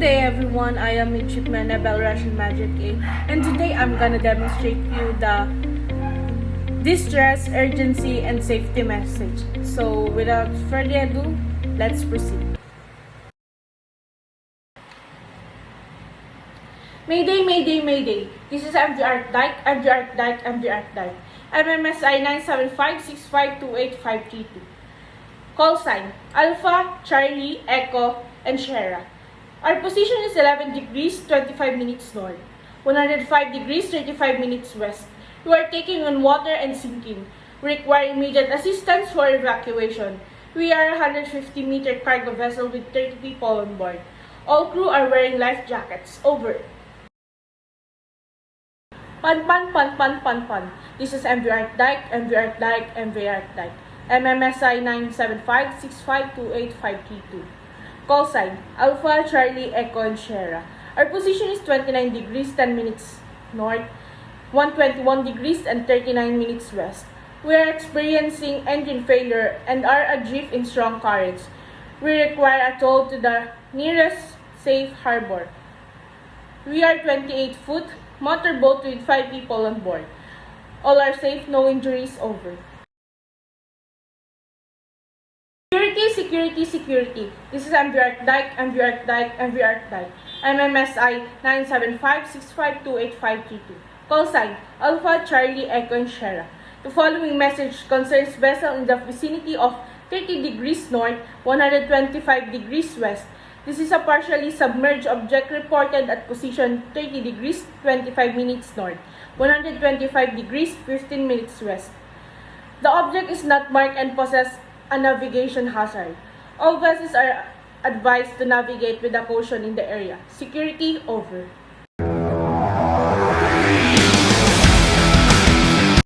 day everyone, I am Midshipman Bell Russian Magic 8 and today I'm gonna demonstrate you the distress, urgency, and safety message. So without further ado, let's proceed. Mayday, Mayday, Mayday. This is MV Arcdyke, MV Arcdyke, MV Arcdyke. MMSI 975652852. Call sign, Alpha, Charlie, Echo, and Sierra. Our position is 11 degrees, 25 minutes north, 105 degrees, 35 minutes west. We are taking on water and sinking. We require immediate assistance for evacuation. We are a 150-meter cargo vessel with 30 people on board. All crew are wearing life jackets. Over. Pan, pan, pan, pan, pan, pan. This is MV Arcdyke, MV Arcdyke, MV Arcdyke. MMSI 975652852. Call sign, Alpha, Charlie, Echo, and Sierra. Our position is 29 degrees, 10 minutes north, 121 degrees, and 39 minutes west. We are experiencing engine failure and are adrift in strong currents. We require a tow to the nearest safe harbor. We are 28-foot motorboat with 5 people on board. All are safe, no injuries. Over. Security, security, security. This is MV Arcdyke, MV Arcdyke, MV Arcdyke. MMSI 975652852. Call sign, Alpha, Charlie, Echo, and Sierra. The following message concerns vessel in the vicinity of 30 degrees north, 125 degrees west. This is a partially submerged object reported at position 30 degrees, 25 minutes north, 125 degrees, 15 minutes west. The object is not marked and possesses a navigation hazard. All vessels are advised to navigate with a caution in the area. Security. Over.